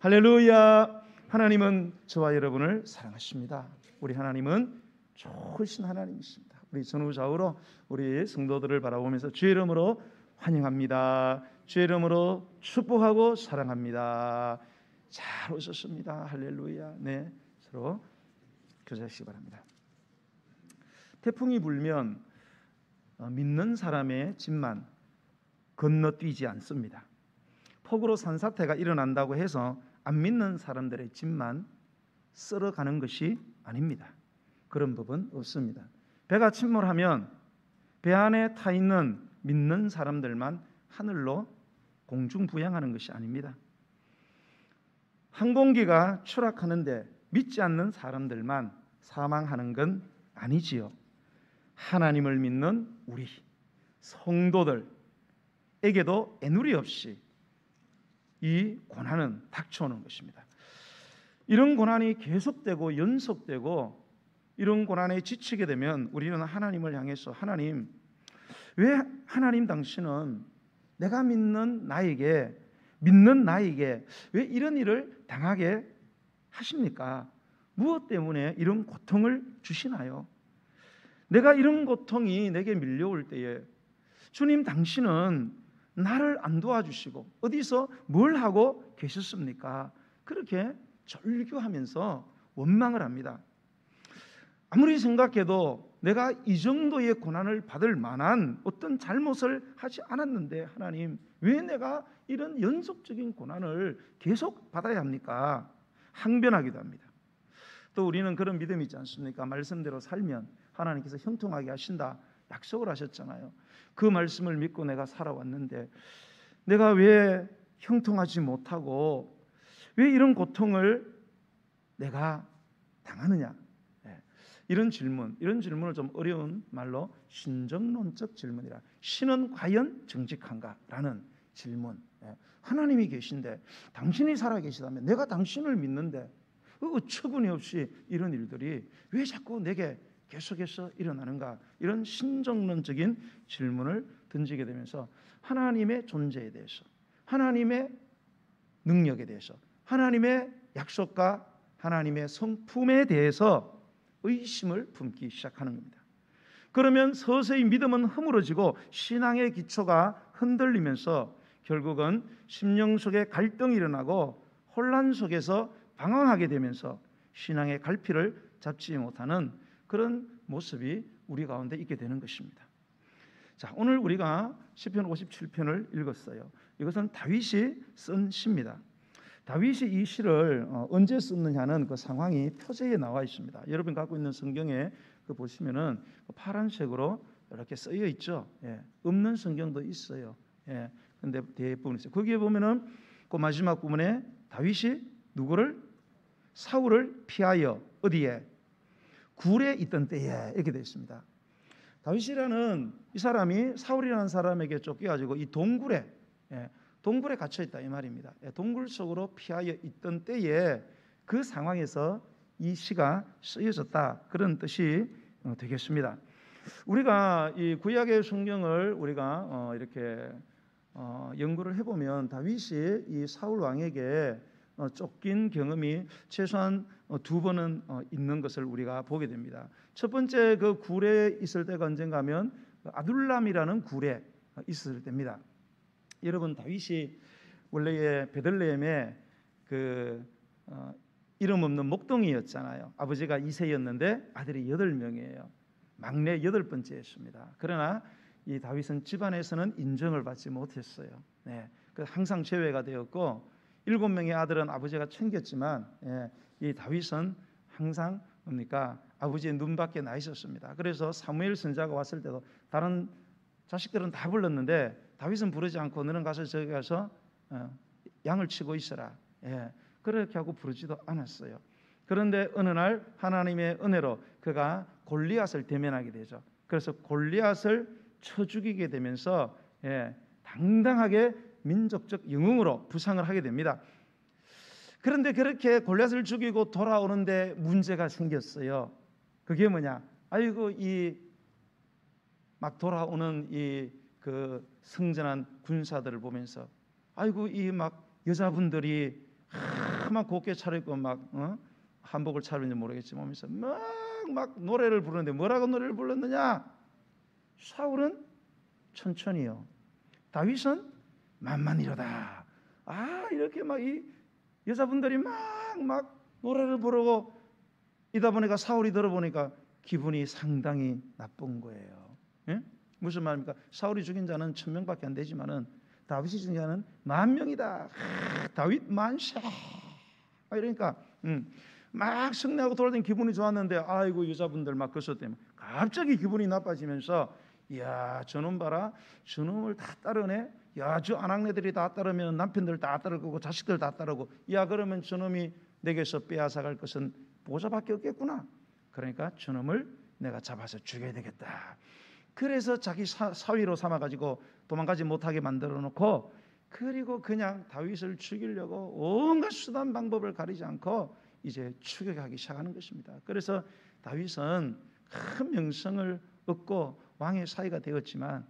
할렐루야. 하나님은 저와 여러분을 사랑하십니다. 우리 하나님은 좋으신 하나님이십니다. 우리 전후좌우로 우리 성도들을 바라보면서 주의 이름으로 환영합니다. 주의 이름으로 축복하고 사랑합니다. 잘 오셨습니다. 할렐루야. 네, 서로 교제하시기 바랍니다. 태풍이 불면 믿는 사람의 집만 건너뛰지 않습니다. 폭우로 산사태가 일어난다고 해서 안 믿는 사람들의 집만 썰어가는 것이 아닙니다. 그런 법은 없습니다. 배가 침몰하면 배 안에 타 있는 믿는 사람들만 하늘로 공중부양하는 것이 아닙니다. 항공기가 추락하는데 믿지 않는 사람들만 사망하는 건 아니지요. 하나님을 믿는 우리 성도들에게도 애누리 없이 이 고난은 닥쳐오는 것입니다. 이런 고난이 계속되고 연속되고 이런 고난에 지치게 되면 우리는 하나님을 향해서 하나님, 왜 하나님 당신은 내가 믿는 나에게 왜 이런 일을 당하게 하십니까? 무엇 때문에 이런 고통을 주시나요? 내가 이런 고통이 내게 밀려올 때에 주님 당신은 나를 안 도와주시고 어디서 뭘 하고 계셨습니까? 그렇게 절규하면서 원망을 합니다. 아무리 생각해도 내가 이 정도의 고난을 받을 만한 어떤 잘못을 하지 않았는데 하나님, 왜 내가 이런 연속적인 고난을 계속 받아야 합니까? 항변하기도 합니다. 또 우리는 그런 믿음이 있지 않습니까? 말씀대로 살면 하나님께서 형통하게 하신다 약속을 하셨잖아요. 그 말씀을 믿고 내가 살아왔는데 내가 왜 형통하지 못하고 왜 이런 고통을 내가 당하느냐? 이런 질문을 좀 어려운 말로 신정론적 질문이라, 신은 과연 정직한가라는 질문. 하나님이 계신데 당신이 살아계시다면 내가 당신을 믿는데 어처구니없이 이런 일들이 왜 자꾸 내게 계속해서 일어나는가? 이런 신정론적인 질문을 던지게 되면서 하나님의 존재에 대해서, 하나님의 능력에 대해서, 하나님의 약속과 하나님의 성품에 대해서 의심을 품기 시작하는 겁니다. 그러면 서서히 믿음은 허물어지고 신앙의 기초가 흔들리면서 결국은 심령 속에 갈등이 일어나고 혼란 속에서 방황하게 되면서 신앙의 갈피를 잡지 못하는 그런 모습이 우리 가운데 있게 되는 것입니다. 자, 오늘 우리가 시편 57편을 읽었어요. 이것은 다윗이 쓴 시입니다. 다윗이 이 시를 언제 썼느냐는 그 상황이 표제에 나와 있습니다. 여러분 갖고 있는 성경에 그 보시면은 파란색으로 이렇게 쓰여 있죠. 없는 성경도 있어요. 근데 대부분 있어요. 거기에 보면은 그 마지막 부분에 다윗이 누구를? 사울을 피하여 어디에? 굴에 있던 때에 이렇게 되어 있습니다. 다윗이라는 이 사람이 사울이라는 사람에게 쫓겨가지고 이 동굴에 갇혀 있다 이 말입니다. 동굴 속으로 피하여 있던 때에 그 상황에서 이 시가 쓰여졌다 그런 뜻이 되겠습니다. 우리가 이 구약의 성경을 우리가 이렇게 연구를 해보면 다윗이 이 사울 왕에게 쫓긴 경험이 최소한 두 번은 있는 것을 우리가 보게 됩니다. 첫 번째 그 굴에 있을 때가 언젠가면 아둘람이라는 굴에 있을 때입니다. 여러분 다윗이 원래의 베들레헴에 그 이름 없는 목동이었잖아요. 아버지가 이새였는데 아들이 8명이에요. 막내 8번째였습니다. 그러나 이 다윗은 집안에서는 인정을 받지 못했어요. 항상 제외가 되었고 7명의 아들은 아버지가 챙겼지만 이 다윗은 항상 뭡니까? 아버지의 눈밖에 나 있었습니다. 그래서 사무엘 선지자가 왔을 때도 다른 자식들은 다 불렀는데 다윗은 부르지 않고 너는 가서 저기 가서 양을 치고 있어라. 그렇게 하고 부르지도 않았어요. 그런데 어느 날 하나님의 은혜로 그가 골리앗을 대면하게 되죠. 그래서 골리앗을 쳐 죽이게 되면서 당당하게 민족적 영웅으로 부상을 하게 됩니다. 그런데 그렇게 골리앗을 죽이고 돌아오는데 문제가 생겼어요. 그게 뭐냐? 아이고 이 막 돌아오는 이 그 성전한 군사들을 보면서 아이고 이 막 여자분들이 막 곱게 차려입고 막 한복을 차렸는지 모르겠지만 하면서 막 노래를 부르는데 뭐라고 노래를 불렀느냐? 사울은 천천히요, 다윗은 만만히로다. 이렇게 막 이 여자분들이 막 노래를 부르고 이다 보니까 사울이 들어보니까 기분이 상당히 나쁜 거예요. 예? 무슨 말입니까? 사울이 죽인 자는 1000명밖에 안 되지만은 다윗이 죽인 자는 10,000명이다. 다윗 만샤. 이러니까 막 승리하고 돌아다니는 기분이 좋았는데 아이고 여자분들 막 그것 때문에 갑자기 기분이 나빠지면서 이야 저놈 봐라, 저놈을 다 따르네. 야 저 아낙네들이 다 따르면 남편들 다 따르고 자식들 다 따르고, 야 그러면 저놈이 내게서 빼앗아갈 것은 보좌밖에 없겠구나. 그러니까 저놈을 내가 잡아서 죽여야 되겠다. 그래서 자기 사위로 삼아가지고 도망가지 못하게 만들어 놓고, 그리고 그냥 다윗을 죽이려고 온갖 수단 방법을 가리지 않고 이제 추격하기 시작하는 것입니다. 그래서 다윗은 큰 명성을 얻고 왕의 사위가 되었지만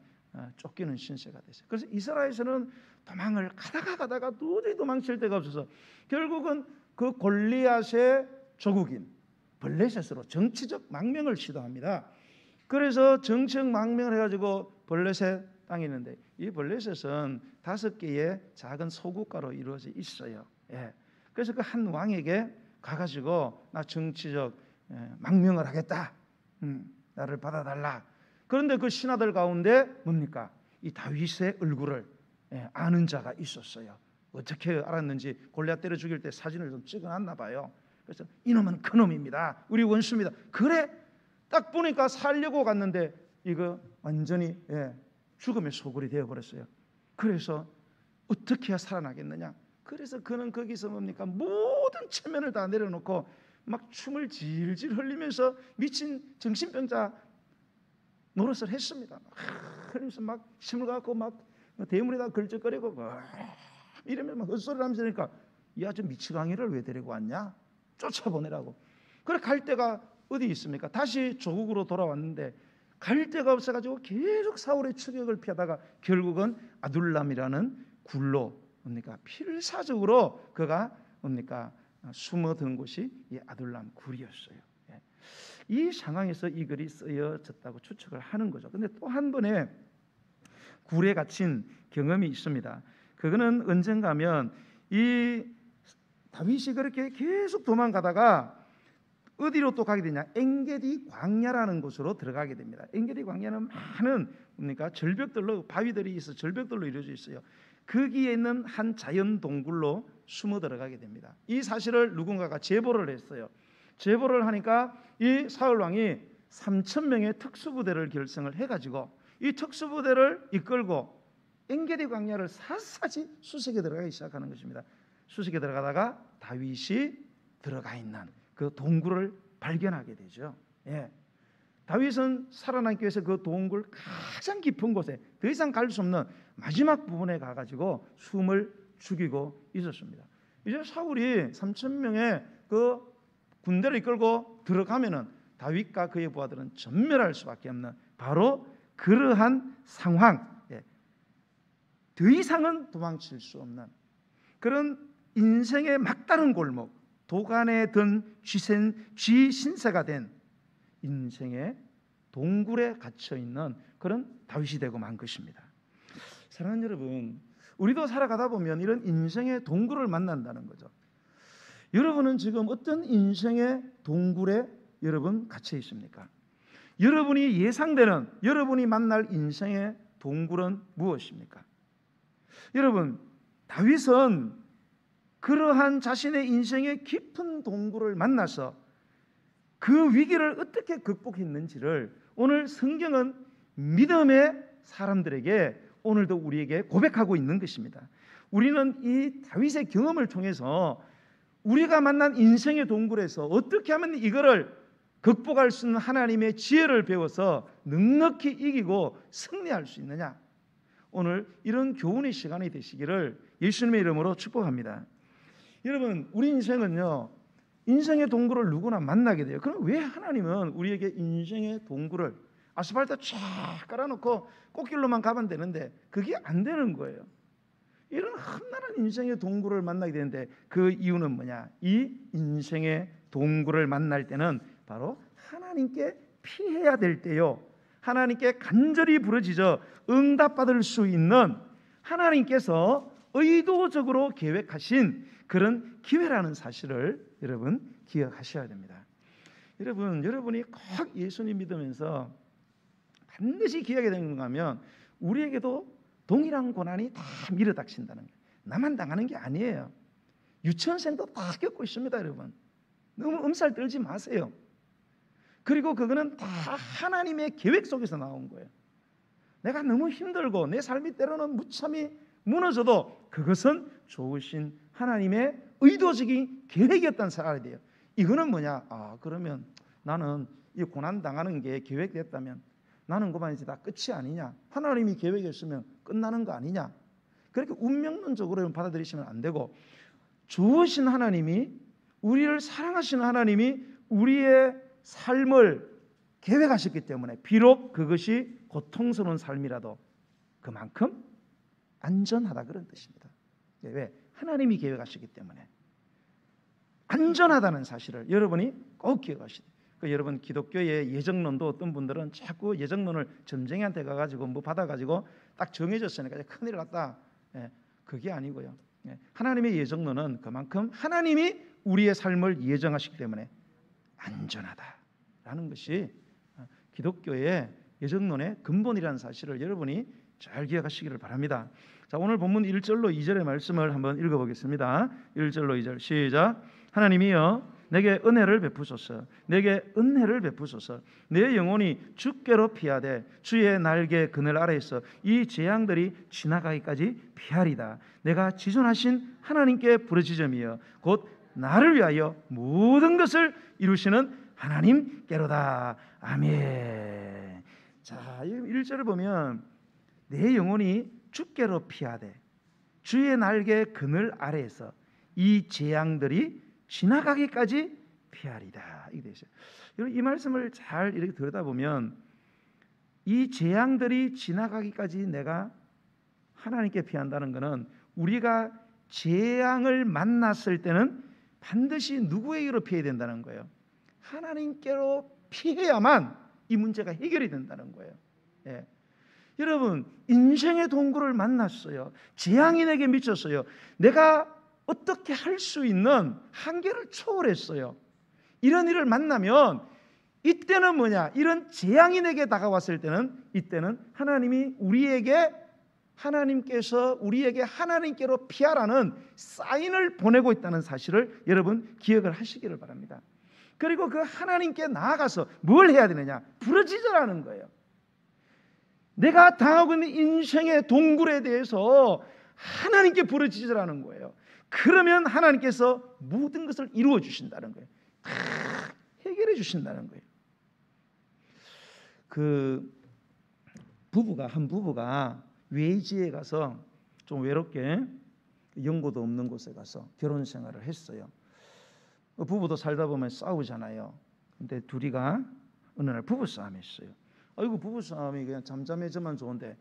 쫓기는 신세가 됐어요. 그래서 이스라엘에서는 도망을 가다가 도저히 도망칠 데가 없어서 결국은 그 골리앗의 조국인 블레셋으로 정치적 망명을 시도합니다. 그래서 정치적 망명을 해가지고 블레셋 땅이 있는데, 이 블레셋은 5개의 작은 소국가로 이루어져 있어요. 예. 그래서 그 한 왕에게 가가지고 나 정치적 망명을 하겠다. 나를 받아달라. 그런데 그 신하들 가운데 뭡니까? 이 다윗의 얼굴을 아는 자가 있었어요. 어떻게 알았는지 골리앗 때려 죽일 때 사진을 좀 찍어놨나 봐요. 그래서 이놈은 그놈입니다. 우리 원수입니다. 그래? 딱 보니까 살려고 갔는데 이거 완전히 죽음의 소굴이 되어버렸어요. 그래서 어떻게 해야 살아나겠느냐? 그래서 그는 거기서 뭡니까? 모든 체면을 다 내려놓고 막 춤을 질질 흘리면서 미친 정신병자 노릇을 했습니다. 그러면서 막 힘을 갖고 막 대문에다 걸쩍거리고 이러면 막 헛소리를 하면서, 그러니까 야 저 미치광이를 왜 데리고 왔냐? 쫓아보내라고. 그래 갈 데가 어디 있습니까? 다시 조국으로 돌아왔는데 갈 데가 없어가지고 계속 사울의 추격을 피하다가 결국은 아둘람이라는 굴로 뭡니까? 필사적으로 그가 뭡니까? 숨어든 곳이 이 아둘람 굴이었어요. 이 상황에서 이 글이 쓰여졌다고 추측을 하는 거죠. 근데 또 한 번의 굴에 갇힌 경험이 있습니다. 그거는 언젠가면 이 다윗이 그렇게 계속 도망가다가 어디로 또 가게 되냐? 엔게디 광야라는 곳으로 들어가게 됩니다. 엔게디 광야는 많은 뭡니까? 절벽들로, 바위들이 있어 절벽들로 이루어져 있어요. 거기에 있는 한 자연 동굴로 숨어 들어가게 됩니다. 이 사실을 누군가가 제보를 했어요. 제보를 하니까 이 사울 왕이 3,000명의 특수부대를 결성을 해가지고 이 특수부대를 이끌고 엔게디 광야를 샅샅이 수색에 들어가기 시작하는 것입니다. 수색에 들어가다가 다윗이 들어가 있는 그 동굴을 발견하게 되죠. 다윗은 살아남기 위해서 그 동굴 가장 깊은 곳에 더 이상 갈 수 없는 마지막 부분에 가가지고 숨을 죽이고 있었습니다. 이제 사울이 3,000명의 그 군대를 이끌고 들어가면은 다윗과 그의 부하들은 전멸할 수밖에 없는 바로 그러한 상황, 더 이상은 도망칠 수 없는 그런 인생의 막다른 골목, 도간에 든 쥐신세가 된 인생의 동굴에 갇혀 있는 그런 다윗이 되고 만 것입니다. 사랑하는 여러분, 우리도 살아가다 보면 이런 인생의 동굴을 만난다는 거죠. 여러분은 지금 어떤 인생의 동굴에 여러분 갇혀 있습니까? 여러분이 예상되는, 여러분이 만날 인생의 동굴은 무엇입니까? 여러분, 다윗은 그러한 자신의 인생의 깊은 동굴을 만나서 그 위기를 어떻게 극복했는지를 오늘 성경은 믿음의 사람들에게 오늘도 우리에게 고백하고 있는 것입니다. 우리는 이 다윗의 경험을 통해서 우리가 만난 인생의 동굴에서 어떻게 하면 이거를 극복할 수 있는 하나님의 지혜를 배워서 넉넉히 이기고 승리할 수 있느냐, 오늘 이런 교훈의 시간이 되시기를 예수님의 이름으로 축복합니다. 여러분, 우리 인생은요, 인생의 동굴을 누구나 만나게 돼요. 그럼 왜 하나님은 우리에게 인생의 동굴을 아스팔트 쫙 깔아놓고 꽃길로만 가면 되는데 그게 안 되는 거예요. 이런 험난한 인생의 동굴을 만나게 되는데 그 이유는 뭐냐? 이 인생의 동굴을 만날 때는 바로 하나님께 피해야 될 때요, 하나님께 간절히 부르짖어 응답받을 수 있는 하나님께서 의도적으로 계획하신 그런 기회라는 사실을 여러분 기억하셔야 됩니다. 여러분이 꼭 예수님 믿으면서 반드시 기억해야 되는 건가 하면 우리에게도 동일한 고난이 다 밀어닥친다는 거예요. 나만 당하는 게 아니에요. 유치원생도 다 겪고 있습니다. 여러분, 너무 엄살 떨지 마세요. 그리고 그거는 다 하나님의 계획 속에서 나온 거예요. 내가 너무 힘들고 내 삶이 때로는 무참히 무너져도 그것은 좋으신 하나님의 의도적인 계획이었다는 사실을 알아야 돼요. 이거는 뭐냐? 그러면 나는 이 고난 당하는 게 계획됐다면 나는 그만 이제 다 끝이 아니냐? 하나님이 계획했으면 끝나는 거 아니냐? 그렇게 운명론적으로 받아들이시면 안 되고, 좋으신 하나님이, 우리를 사랑하시는 하나님이 우리의 삶을 계획하셨기 때문에 비록 그것이 고통스러운 삶이라도 그만큼 안전하다, 그런 뜻입니다. 왜? 하나님이 계획하셨기 때문에 안전하다는 사실을 여러분이 꼭 기억하시죠. 여러분, 기독교의 예정론도 어떤 분들은 자꾸 예정론을 점쟁이한테 가가지고 뭐 받아가지고 딱 정해졌으니까 큰일 났다. 그게 아니고요. 하나님의 예정론은 그만큼 하나님이 우리의 삶을 예정하시기 때문에 안전하다라는 것이 기독교의 예정론의 근본이라는 사실을 여러분이 잘 기억하시기를 바랍니다. 자, 오늘 본문 1절로 2절의 말씀을 한번 읽어보겠습니다. 1절로 2절 시작. 하나님이여 내게 은혜를 베푸소서. 내게 은혜를 베푸소서. 내 영혼이 주께로 피하되 주의 날개 그늘 아래에서 이 재앙들이 지나가기까지 피하리다. 내가 지존하신 하나님께 부르짖으며 곧 나를 위하여 모든 것을 이루시는 하나님께로다. 아멘. 자, 1절을 보면 내 영혼이 주께로 피하되 주의 날개 그늘 아래에서 이 재앙들이 지나가기까지 피하리다. 이게 되죠. 이 말씀을 잘 이렇게 들여다보면 이 재앙들이 지나가기까지 내가 하나님께 피한다는 것은 우리가 재앙을 만났을 때는 반드시 누구에게로 피해야 된다는 거예요. 하나님께로 피해야만 이 문제가 해결이 된다는 거예요. 여러분, 인생의 동굴을 만났어요. 재앙이 내게 미쳤어요. 내가 어떻게 할 수 있는 한계를 초월했어요. 이런 일을 만나면 이때는 뭐냐? 이런 재앙이 내게 다가왔을 때는 이때는 하나님께서 우리에게 하나님께로 피하라는 사인을 보내고 있다는 사실을 여러분 기억을 하시기를 바랍니다. 그리고 그 하나님께 나아가서 뭘 해야 되느냐? 부르짖으라는 거예요. 내가 당하고 있는 인생의 동굴에 대해서 하나님께 부르짖으라는 거예요. 그러면 하나님께서 모든 것을 이루어 주신다는 거예요. 다 해결해 주신다는 거예요. 한 부부가 외지에 가서 좀 외롭게 연고도 없는 곳에 가서 결혼 생활을 했어요. 부부도 살다 보면 싸우잖아요. 근데 둘이가 어느 날 부부싸움이 있어요. 아이고, 부부싸움이 그냥 잠잠해져만 좋은데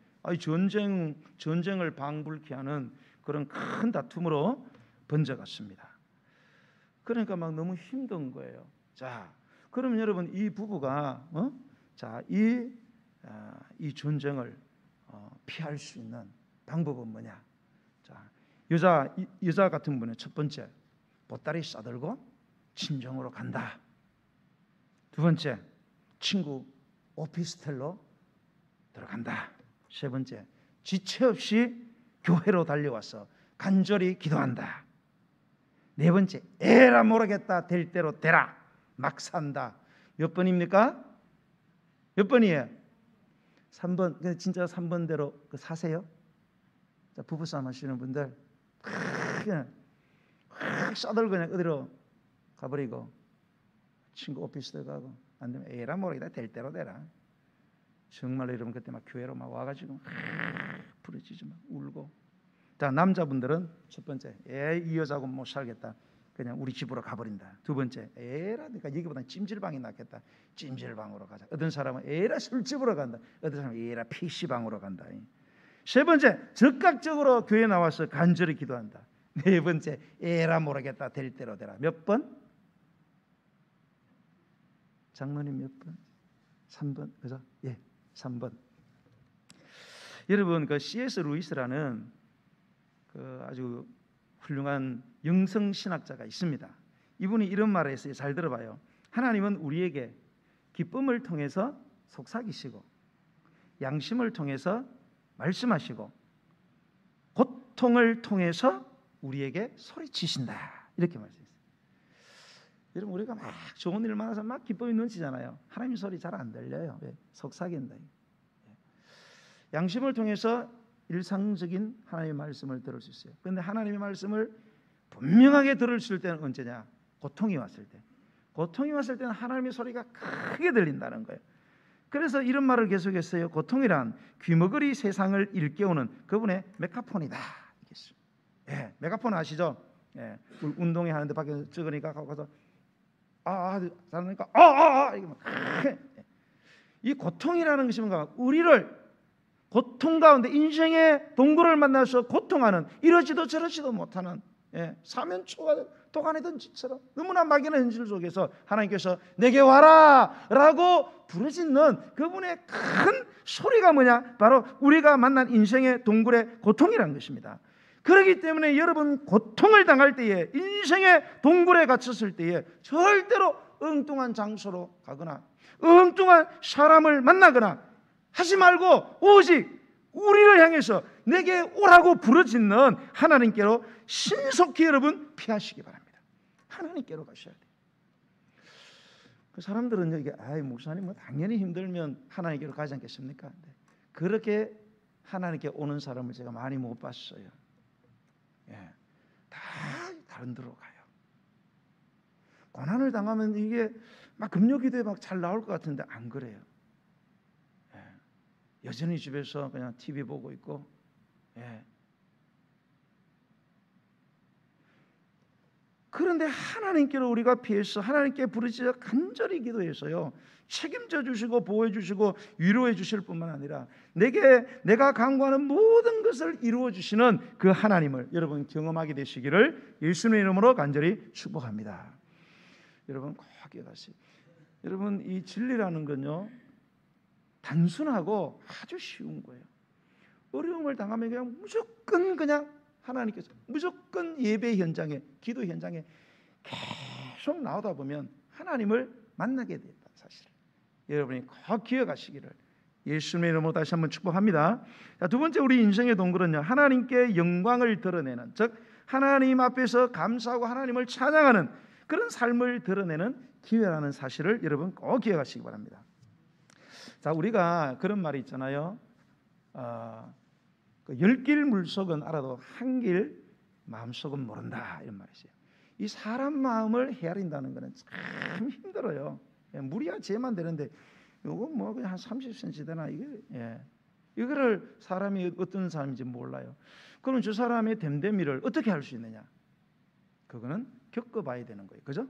전쟁을 방불케 하는 그런 큰 다툼으로 번져갔습니다. 그러니까 막 너무 힘든 거예요. 자, 그러면 여러분, 이 부부가 이 전쟁을 피할 수 있는 방법은 뭐냐? 자, 여자 같은 분은 첫 번째, 보따리 싸들고 친정으로 간다. 두 번째, 친구 오피스텔로 들어간다. 세 번째, 지체 없이 교회로 달려와서 간절히 기도한다. 네 번째, 에라 모르겠다, 될 대로 되라, 막 산다. 몇 번입니까? 몇 번이에요? 3번. 진짜 3번대로 사세요? 자, 부부싸움 하시는 분들 그냥 싸들고 그냥 어디로 가버리고 친구 오피스텔 가고, 안 되면 에라 모르겠다, 될 대로 되라. 정말로 여러분 그때 막 교회로 막 와가지고 부르짖지 막 울고. 자, 남자분들은 첫 번째, 이 여자하고 못 살겠다, 그냥 우리 집으로 가버린다. 두 번째, 에라니까 여기보다 찜질방이 낫겠다, 찜질방으로 가자. 어떤 사람은 에라 술집으로 간다. 어떤 사람은 에라 PC방으로 간다. 세 번째, 적극적으로 교회 나와서 간절히 기도한다. 네 번째, 에라 모르겠다, 될 대로 되라. 몇 번? 장로님 몇 번? 3번, 그죠? 예, 3번. 여러분, 그 C.S. 루이스라는 그 아주 훌륭한 영성 신학자가 있습니다. 이분이 이런 말을 했어요. 잘 들어봐요. 하나님은 우리에게 기쁨을 통해서 속삭이시고, 양심을 통해서 말씀하시고, 고통을 통해서 우리에게 소리치신다. 이렇게 말씀했어요. 여러분, 우리가 막 좋은 일 많아서 막 기쁨이 넘치잖아요. 하나님 소리 잘 안 들려요. 왜? 속삭인다. 양심을 통해서 일상적인 하나님의 말씀을 들을 수 있어요. 그런데 하나님의 말씀을 분명하게 들을 수 있을 때는 언제냐? 고통이 왔을 때. 고통이 왔을 때는 하나님의 소리가 크게 들린다는 거예요. 그래서 이런 말을 계속했어요. 고통이란 귀머거리 세상을 일깨우는 그분의 메가폰이다. 예, 메가폰 아시죠? 예, 운동회 하는데 밖에 찍으니까 가서 잘하니까 이거 막 이 고통이라는 것이 뭔가 우리를 고통 가운데 인생의 동굴을 만나서 고통하는 이러지도 저러지도 못하는 사면초가 도가니던 짓처럼 너무나 막연한 현실 속에서 하나님께서 내게 와라 라고 부르짖는 그분의 큰 소리가 뭐냐? 바로 우리가 만난 인생의 동굴의 고통이라는 것입니다. 그렇기 때문에 여러분 고통을 당할 때에 인생의 동굴에 갇혔을 때에 절대로 엉뚱한 장소로 가거나 엉뚱한 사람을 만나거나 하지 말고 오직 우리를 향해서 내게 오라고 부르짖는 하나님께로 신속히 여러분 피하시기 바랍니다. 하나님께로 가셔야 돼요. 그 사람들은 이게 목사님 뭐 당연히 힘들면 하나님께로 가지 않겠습니까? 그렇게 하나님께 오는 사람을 제가 많이 못 봤어요. 다 다른 데로 가요. 고난을 당하면 이게 막 금요기도에 막 잘 나올 것 같은데 안 그래요. 여전히 집에서 그냥 TV 보고 있고, 그런데 하나님께로 우리가 피해서 하나님께 부르짖어 간절히 기도해서요 책임져 주시고 보호해 주시고 위로해 주실 뿐만 아니라 내가 간구하는 모든 것을 이루어 주시는 그 하나님을 여러분 경험하게 되시기를 예수님의 이름으로 간절히 축복합니다. 여러분 꼭 기억하세요. 여러분 이 진리라는 건요 단순하고 아주 쉬운 거예요. 어려움을 당하면 그냥 무조건 그냥 하나님께서 무조건 예배 현장에 기도 현장에 계속 나오다 보면 하나님을 만나게 된다 사실. 여러분이 꼭 기억하시기를 예수님의 이름으로 다시 한번 축복합니다. 자, 두 번째 우리 인생의 동굴은요 하나님께 영광을 드러내는 즉 하나님 앞에서 감사하고 하나님을 찬양하는 그런 삶을 드러내는 기회라는 사실을 여러분 꼭 기억하시기 바랍니다. 자, 우리가 그런 말이 있잖아요. 그 10길 물속은 알아도 한 길 마음속은 모른다 이런 말이 있어요. 이 사람 마음을 헤아린다는 것은 참 힘들어요. 무리야 재만 되는데 이거 뭐 그냥 한 30cm 되나 이게 이거를 사람이 어떤 사람인지 몰라요. 그럼 저 사람의 됨됨이를 어떻게 할 수 있느냐? 그거는 겪어봐야 되는 거예요. 그죠?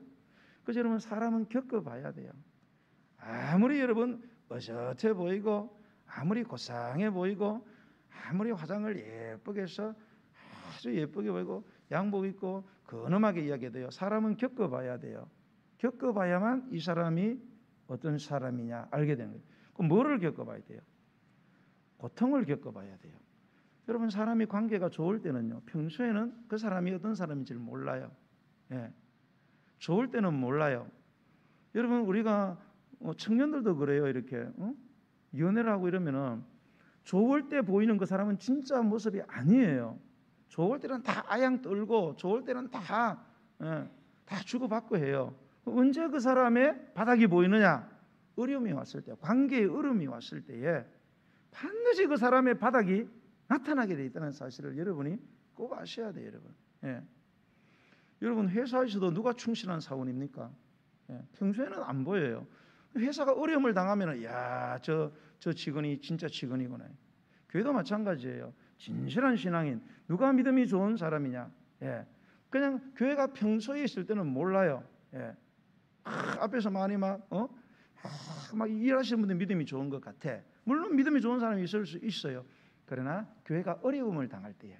그래서 여러분 사람은 겪어봐야 돼요. 아무리 여러분 어젓해 보이고 아무리 고상해 보이고 아무리 화장을 예쁘게 해서 아주 예쁘게 보이고 양복 입고 근엄하게 이야기해도요 사람은 겪어봐야 돼요. 겪어봐야만 이 사람이 어떤 사람이냐 알게 되는 거예요. 그럼 뭐를 겪어봐야 돼요? 고통을 겪어봐야 돼요. 여러분 사람이 관계가 좋을 때는요 평소에는 그 사람이 어떤 사람인지를 몰라요. 좋을 때는 몰라요. 여러분 우리가 청년들도 그래요. 이렇게 연애를 하고 이러면은 좋을 때 보이는 그 사람은 진짜 모습이 아니에요. 좋을 때는 다 아양 떨고 좋을 때는 다 주고받고 해요. 언제 그 사람의 바닥이 보이느냐? 어려움이 왔을 때, 관계의 어려움이 왔을 때에 반드시 그 사람의 바닥이 나타나게 돼 있다는 사실을 여러분이 꼭 아셔야 돼요, 여러분. 여러분 회사에서도 누가 충실한 사원입니까? 평소에는 안 보여요. 회사가 어려움을 당하면 저 직원이 진짜 직원이구나. 교회도 마찬가지예요. 진실한 신앙인 누가 믿음이 좋은 사람이냐? 그냥 교회가 평소에 있을 때는 몰라요. 앞에서 많이 막 일하시는 분들 믿음이 좋은 것 같아. 물론 믿음이 좋은 사람이 있을 수 있어요. 그러나 교회가 어려움을 당할 때에,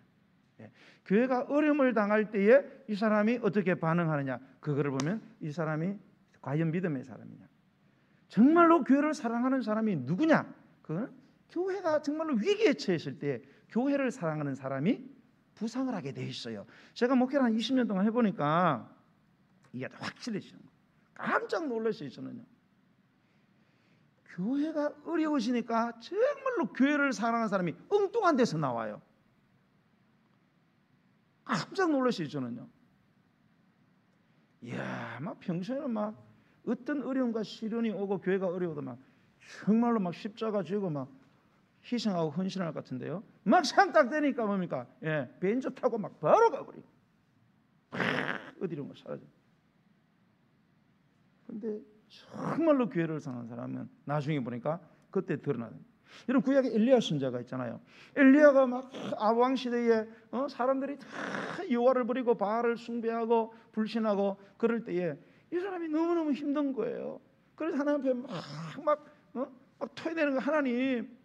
교회가 어려움을 당할 때에 이 사람이 어떻게 반응하느냐, 그거를 보면 이 사람이 과연 믿음의 사람이냐, 정말로 교회를 사랑하는 사람이 누구냐, 그거는 교회가 정말로 위기에 처했을 때 교회를 사랑하는 사람이 부상을 하게 돼 있어요. 제가 목회를 한 20년 동안 해보니까 이게 확실해지는 거예요. 깜짝 놀랐어요. 저는요, 교회가 어려워지니까 정말로 교회를 사랑하는 사람이 엉뚱한 데서 나와요. 깜짝 놀랐어요. 저는요. 이야, 막 평소에는 막 어떤 어려움과 시련이 오고 교회가 어려워도 막 정말로 막 십자가 지고 막 희생하고 헌신할 것 같은데요, 막상 딱 되니까 뭡니까? 벤저 타고 막 바로 가버리고 어디로 사라져. 근데 정말로 교회를 사랑하는 사람은 나중에 보니까 그때 드러나는. 여러분, 구약에 엘리야 선지자가 있잖아요. 엘리야가 막 아왕 시대에 사람들이 다 여호와를 버리고 바알을 숭배하고 불신하고 그럴 때에 이 사람이 너무너무 힘든 거예요. 그래서 하나님 앞에 막 토해내는 거, 하나님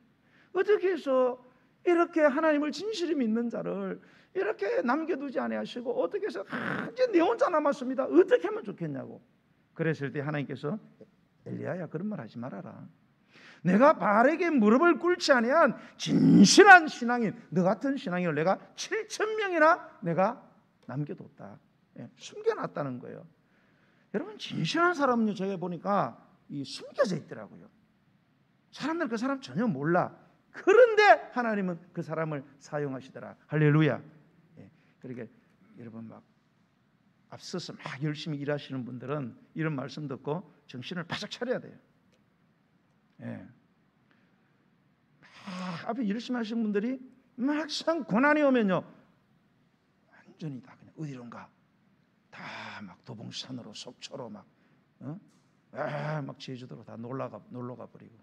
어떻게 해서 이렇게 하나님을 진실히 믿는 자를 이렇게 남겨두지 아니하시고 어떻게 해서 이제 내 혼자 남았습니다. 어떻게 하면 좋겠냐고. 그랬을 때 하나님께서 엘리야야, 그런 말 하지 말아라. 내가 바알에게 무릎을 꿇지 아니한 진실한 신앙인 너 같은 신앙인을 내가 7,000명이나 내가 남겨뒀다. 숨겨놨다는 거예요. 여러분, 진실한 사람은요, 제가 보니까 숨겨져 있더라고요. 사람들은 그 사람 전혀 몰라. 그런데 하나님은 그 사람을 사용하시더라. 할렐루야. 그러니까 여러분, 막 앞서서 막 열심히 일하시는 분들은 이런 말씀 듣고 정신을 바짝 차려야 돼요. 막 앞에 열심히 하시는 분들이 막상 고난이 오면요, 완전히 다 그냥 어디론가 다 막 도봉산으로 속초로 막 제주도로 다 놀러 가 버리고.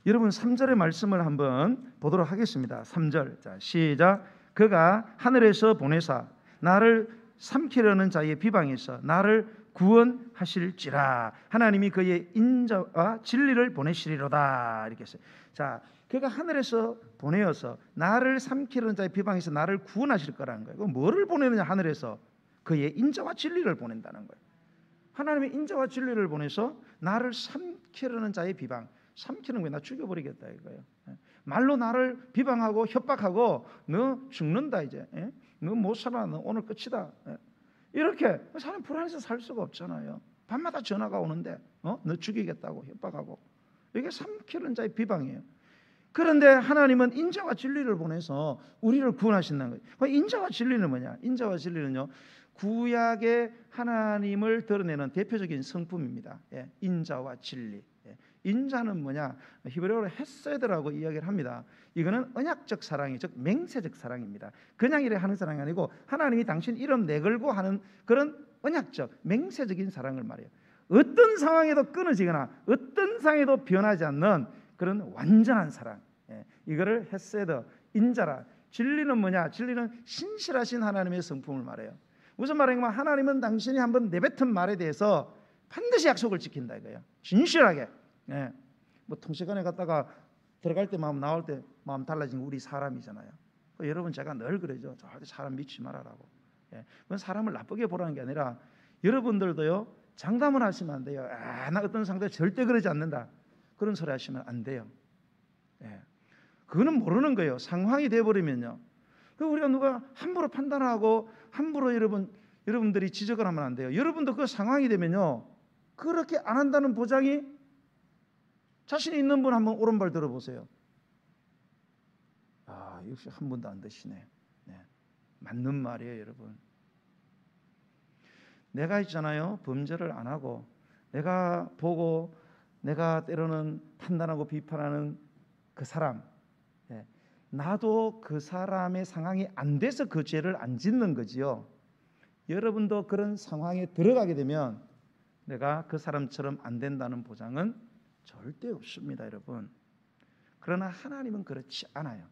여러분, 3절의 말씀을 한번 보도록 하겠습니다. 3절, 자, 시작. 그가 하늘에서 보내사 나를 삼키려는 자의 비방에서 나를 구원하실지라. 하나님이 그의 인자와 진리를 보내시리로다. 이렇게 했어요. 자, 그가 하늘에서 보내어서 나를 삼키려는 자의 비방에서 나를 구원하실 거라는 거예요. 뭐를 보내느냐? 하늘에서 그의 인자와 진리를 보낸다는 거예요. 하나님의 인자와 진리를 보내서 나를 삼키려는 자의 비방, 삼키는 거예요. 나 죽여버리겠다 이거예요. 말로 나를 비방하고 협박하고 너 죽는다 이제, 너 못 살아, 너 오늘 끝이다, 이렇게 사람 불안해서 살 수가 없잖아요. 밤마다 전화가 오는데 너 죽이겠다고 협박하고, 이게 삼키는 자의 비방이에요. 그런데 하나님은 인자와 진리를 보내서 우리를 구원하신다는 거예요. 인자와 진리는 뭐냐? 인자와 진리는요, 구약의 하나님을 드러내는 대표적인 성품입니다. 인자와 진리. 인자는 뭐냐? 히브리어로 헤세드라고 이야기를 합니다. 이거는 언약적 사랑이, 즉 맹세적 사랑입니다. 그냥 이래 하는 사랑이 아니고 하나님이 당신 이름 내걸고 하는 그런 언약적 맹세적인 사랑을 말해요. 어떤 상황에도 끊어지거나 어떤 상황에도 변하지 않는 그런 완전한 사랑, 이거를 헤세드, 인자라. 진리는 뭐냐? 진리는 신실하신 하나님의 성품을 말해요. 무슨 말이냐면 하나님은 당신이 한번 내뱉은 말에 대해서 반드시 약속을 지킨다 이거예요. 진실하게. 뭐 통시간에 갔다가 들어갈 때 마음, 나올 때 마음 달라진 우리 사람이잖아요. 여러분, 제가 늘 그러죠. 절대 사람 믿지 말아라고. 그건 사람을 나쁘게 보라는 게 아니라 여러분들도요, 장담을 하시면 안 돼요. 나 어떤 상대 절대 그러지 않는다, 그런 소리 하시면 안 돼요. 그거는 모르는 거예요. 상황이 돼버리면요, 우리가 누가 함부로 판단하고 함부로 여러분들이 지적을 하면 안 돼요. 여러분도 그 상황이 되면요, 그렇게 안 한다는 보장이, 자신이 있는 분 한번 오른발 들어보세요. 역시 한 분도 안 드시네. 맞는 말이에요, 여러분. 내가 있잖아요, 범죄를 안 하고 내가 보고 내가 때로는 판단하고 비판하는 그 사람, 나도 그 사람의 상황이 안 돼서 그 죄를 안 짓는 거지요. 여러분도 그런 상황에 들어가게 되면 내가 그 사람처럼 안 된다는 보장은 절대 없습니다, 여러분. 그러나 하나님은 그렇지 않아요.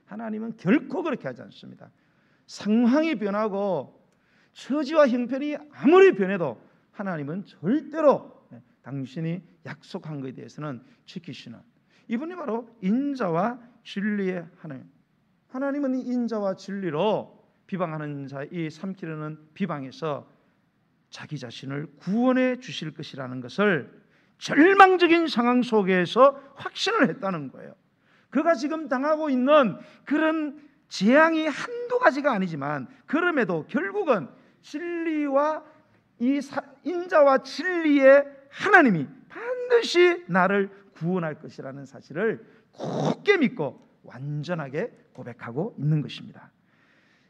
하나님은 결코 그렇게 하지 않습니다. 상황이 변하고 처지와 형편이 아무리 변해도 하나님은 절대로 당신이 약속한 것에 대해서는 지키시는, 이분이 바로 인자와 진리의 하나님. 하나님은 이 인자와 진리로 비방하는 자의 삼키려는 비방에서 자기 자신을 구원해 주실 것이라는 것을 절망적인 상황 속에서 확신을 했다는 거예요. 그가 지금 당하고 있는 그런 재앙이 한두 가지가 아니지만, 그럼에도 결국은 진리와 인자와 진리의 하나님이 반드시 나를 구원할 것이라는 사실을 굳게 믿고 완전하게 고백하고 있는 것입니다.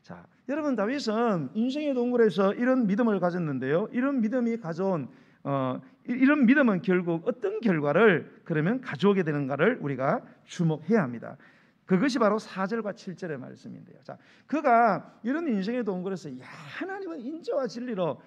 자, 여러분, 다윗은 인생의 동굴에서 이런 믿음을 가졌는데요. 이런 믿음이 가져온 이런 믿음은 결국 어떤 결과를 그러면 가져오게 되는가를 우리가 주목해야 합니다. 그것이 바로 4절과 7절의 말씀인데요. 자, 그가 이런 인생의 동굴에서 하나님은 인자와 진리로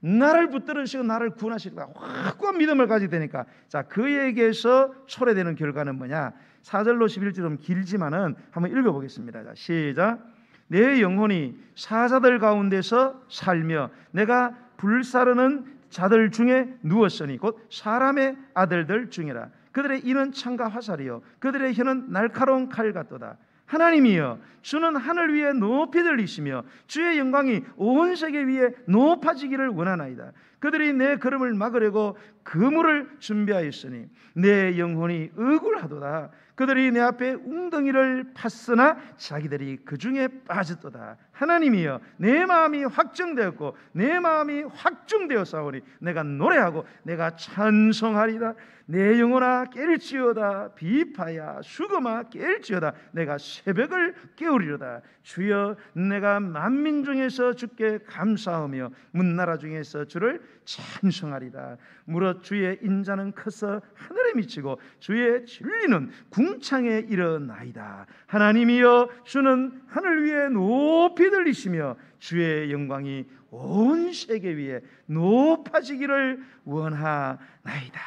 나를 붙들으시고 나를 구원하시리라 확고한 믿음을 가지게 되니까, 자, 그에게서 초래되는 결과는 뭐냐? 4절로 11절 좀 길지만은 한번 읽어보겠습니다. 자, 시작. 내 영혼이 사자들 가운데서 살며 내가 불사르는 자들 중에 누웠으니 곧 사람의 아들들 중이라. 그들의 이는 창과 화살이요 그들의 혀는 날카로운 칼 같도다. 하나님이여, 주는 하늘 위에 높이 들리시며 주의 영광이 온 세계 위에 높아지기를 원하나이다. 그들이 내 걸음을 막으려고 그물을 준비하였으니 내 영혼이 억울하도다. 그들이 내 앞에 웅덩이를 팠으나 자기들이 그 중에 빠졌도다. 하나님이여, 내 마음이 확정되었고 내 마음이 확증되었사오니 내가 노래하고 내가 찬송하리다. 내 영혼아 깰지어다. 비파야 수금아 깰지어다. 내가 새벽을 깨우리로다. 주여, 내가 만민 중에서 주께 감사하며 문나라 중에서 주를 찬송하리다. 무릇 주의 인자는 커서 하늘에 미치고 주의 진리는 궁창에 이르나이다. 하나님이여, 주는 하늘 위에 높이 들리시며 주의 영광이 온 세계 위에 높아지기를 원하나이다.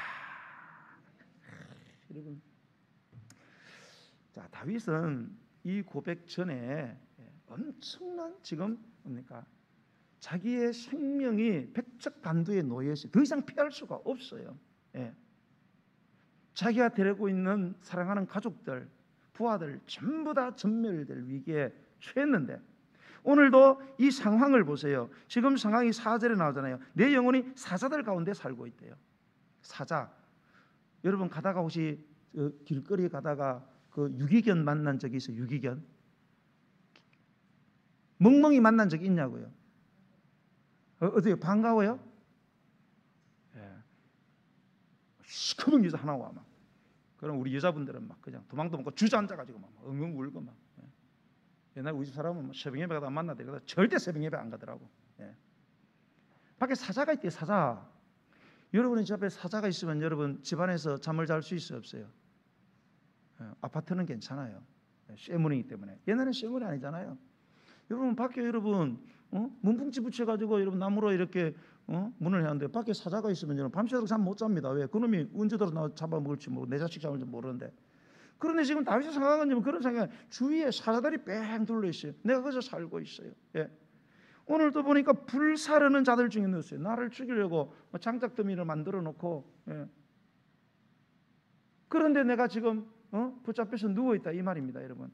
여러분, 자, 다윗은 이 고백 전에 엄청난 지금 뭡니까? 자기의 생명이 백척반두에 놓여 있어요. 더 이상 피할 수가 없어요. 예. 자기가 데리고 있는 사랑하는 가족들, 부하들 전부 다 전멸될 위기에 처했는데, 오늘도 이 상황을 보세요. 지금 상황이 4절에 나오잖아요. 내 영혼이 사자들 가운데 살고 있대요. 사자. 여러분 가다가 혹시 길거리 가다가 그 유기견 만난 적이 있어요? 유기견? 멍멍이 만난 적이 있냐고요? 어때요? 반가워요? 예. 시커먼 여자 하나 와 막. 그럼 우리 여자분들은 막 그냥 도망도 먹고 주저앉아가지고 막 엉엉 울고 막. 예. 옛날 우리 집 사람은 막 새벽 예배 가다 만나대. 그러다 절대 새벽 예배 안 가더라고. 예. 밖에 사자가 있대요. 사자. 여러분의 집 앞에 사자가 있으면 여러분 집안에서 잠을 잘 수 있어요? 없어요? 예. 아파트는 괜찮아요. 쇠문이기 때문에. 옛날엔 쇠문이 아니잖아요. 여러분 밖에 여러분 문풍지 붙여가지고 여러분 나무로 이렇게 문을 해놨는데 밖에 사자가 있으면 여러분 밤새도록 잠 못 잡니다. 왜? 그놈이 언제 들어 잡아먹을지 모르고 내 자식 잡을지 모르는데. 그런데 지금 다윗의 상황은 그런 상황이 주위에 사자들이 뺑 둘러 있어요. 내가 거기서 살고 있어요. 예. 오늘도 보니까 불사르는 자들 중에 넣었어요. 나를 죽이려고 장작더미를 만들어 놓고. 예. 그런데 내가 지금 붙잡혀서 누워있다 이 말입니다, 여러분.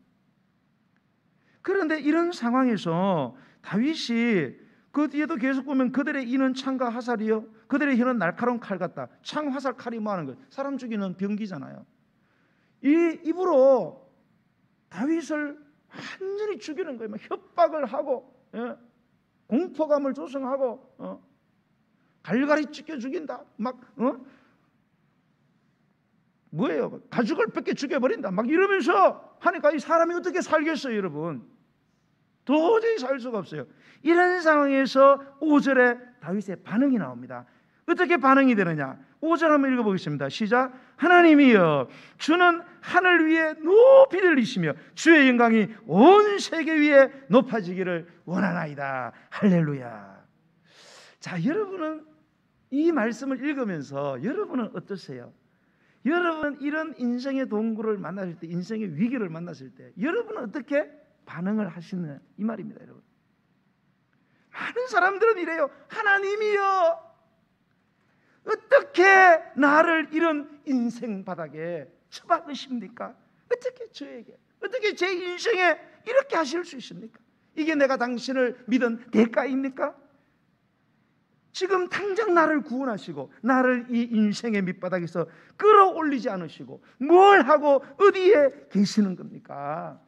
그런데 이런 상황에서 다윗이 그 뒤에도 계속 보면 그들의 이는 창과 화살이요 그들의 혀는 날카로운 칼 같다. 창, 화살, 칼이 뭐 하는 거예요? 사람 죽이는 병기잖아요. 이 입으로 다윗을 완전히 죽이는 거예요. 막 협박을 하고, 예? 공포감을 조성하고, 갈갈이 찢겨 죽인다. 막 뭐예요? 가죽을 벗겨 죽여버린다. 막 이러면서 하니까 이 사람이 어떻게 살겠어요, 여러분? 도저히 살 수가 없어요. 이런 상황에서 5절에 다윗의 반응이 나옵니다. 어떻게 반응이 되느냐? 5절 한번 읽어보겠습니다. 시작. 하나님이여, 주는 하늘 위에 높이 들리시며 주의 영광이 온 세계 위에 높아지기를 원하나이다. 할렐루야. 자, 여러분은 이 말씀을 읽으면서 여러분은 어떠세요? 여러분 이런 인생의 동굴을 만나실 때, 인생의 위기를 만났을 때 여러분은 어떻게 반응을 하시느냐 이 말입니다, 여러분. 많은 사람들은 이래요. 하나님이여, 어떻게 나를 이런 인생 바닥에 처박으십니까? 어떻게 저에게, 어떻게 제 인생에 이렇게 하실 수 있습니까? 이게 내가 당신을 믿은 대가입니까? 지금 당장 나를 구원하시고 나를 이 인생의 밑바닥에서 끌어올리지 않으시고 뭘 하고 어디에 계시는 겁니까?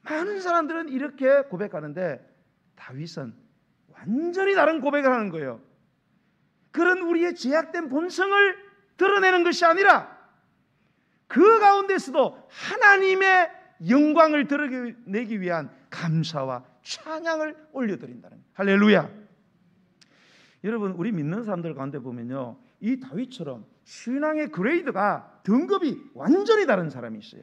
많은 사람들은 이렇게 고백하는데 다윗은 완전히 다른 고백을 하는 거예요. 그런 우리의 제약된 본성을 드러내는 것이 아니라 그 가운데서도 하나님의 영광을 드러내기 위한 감사와 찬양을 올려드린다는 거예요. 할렐루야. 여러분, 우리 믿는 사람들 가운데 보면요, 이 다윗처럼 신앙의 그레이드가 등급이 완전히 다른 사람이 있어요.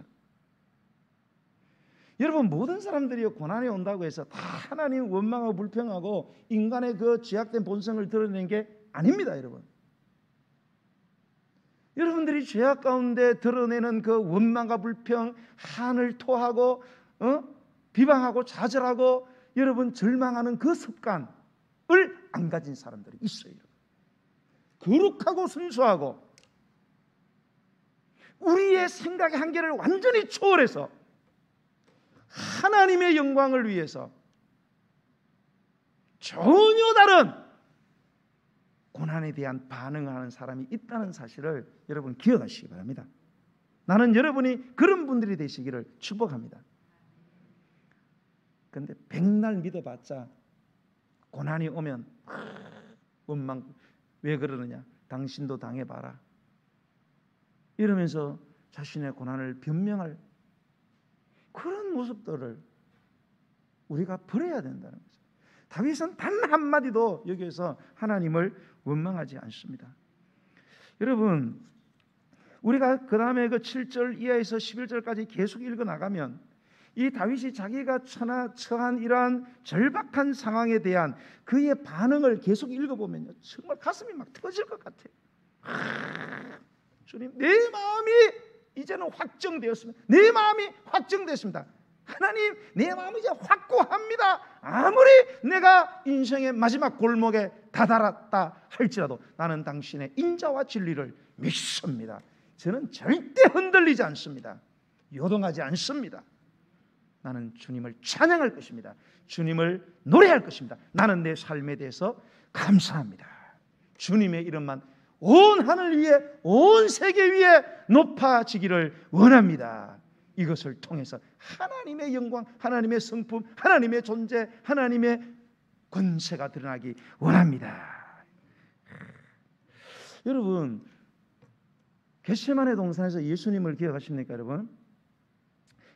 여러분, 모든 사람들이 고난이 온다고 해서 다 하나님 원망하고 불평하고 인간의 그 죄악된 본성을 드러내는 게 아닙니다. 여러분들이 죄악 가운데 드러내는 그 원망과 불평, 한을 토하고 비방하고 좌절하고 여러분 절망하는 그 습관을 안 가진 사람들이 있어요. 거룩하고 순수하고 우리의 생각의 한계를 완전히 초월해서 하나님의 영광을 위해서 전혀 다른 고난에 대한 반응을 하는 사람이 있다는 사실을 여러분 기억하시기 바랍니다. 나는 여러분이 그런 분들이 되시기를 축복합니다. 그런데 백날 믿어봤자 고난이 오면 원망, 왜 그러느냐, 당신도 당해봐라 이러면서 자신의 고난을 변명할 그런 모습들을 우리가 버려야 된다는 거죠. 다윗은 단 한마디도 여기에서 하나님을 원망하지 않습니다. 여러분, 우리가 그 다음에 그 7절 이하에서 11절까지 계속 읽어나가면 이 다윗이 자기가 처한 이러한 절박한 상황에 대한 그의 반응을 계속 읽어보면요, 정말 가슴이 막 터질 것 같아요. 주님, 내 마음이 이제는 확정되었습니다. 내 마음이 확정됐습니다. 하나님, 내 마음이 이제 확고합니다. 아무리 내가 인생의 마지막 골목에 다다랐다 할지라도 나는 당신의 인자와 진리를 믿습니다. 저는 절대 흔들리지 않습니다. 요동하지 않습니다. 나는 주님을 찬양할 것입니다. 주님을 노래할 것입니다. 나는 내 삶에 대해서 감사합니다. 주님의 이름만 온 하늘 위에, 온 세계 위에 높아지기를 원합니다. 이것을 통해서 하나님의 영광, 하나님의 성품, 하나님의 존재, 하나님의 권세가 드러나기 원합니다. 여러분, 겟세마네 동산에서 예수님을 기억하십니까, 여러분?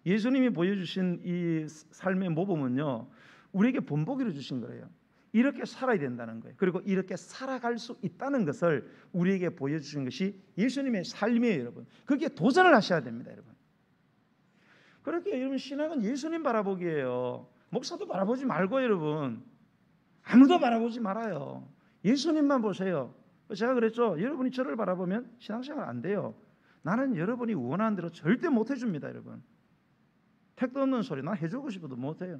예수님이 보여주신 이 삶의 모범은요, 우리에게 본보기로 주신 거예요. 이렇게 살아야 된다는 거예요. 그리고 이렇게 살아갈 수 있다는 것을 우리에게 보여주신 것이 예수님의 삶이에요, 여러분. 거기에 도전을 하셔야 됩니다, 여러분. 그렇게 여러분, 신앙은 예수님 바라보기예요. 목사도 바라보지 말고 여러분, 아무도 바라보지 말아요. 예수님만 보세요. 제가 그랬죠. 여러분이 저를 바라보면 신앙생활 안 돼요. 나는 여러분이 원하는 대로 절대 못 해줍니다, 여러분. 택도 없는 소리 나 해주고 싶어도 못해요.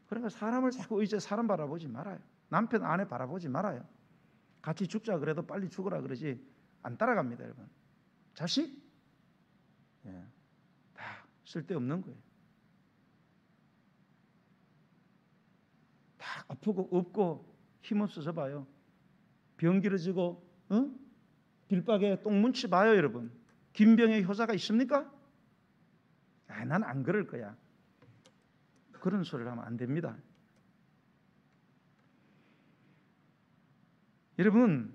그러니까 사람을 자꾸 이제 사람 바라보지 말아요. 남편 아내 바라보지 말아요. 같이 죽자 그래도 빨리 죽으라 그러지 안 따라갑니다, 여러분. 자식? 다 쓸데없는 거예요. 다 아프고 없고 힘없어서 봐요. 병 길어지고 길바닥에 똥문치 봐요, 여러분. 김병의 효자가 있습니까? 난 안 그럴 거야. 그런 소리를 하면 안 됩니다. 여러분,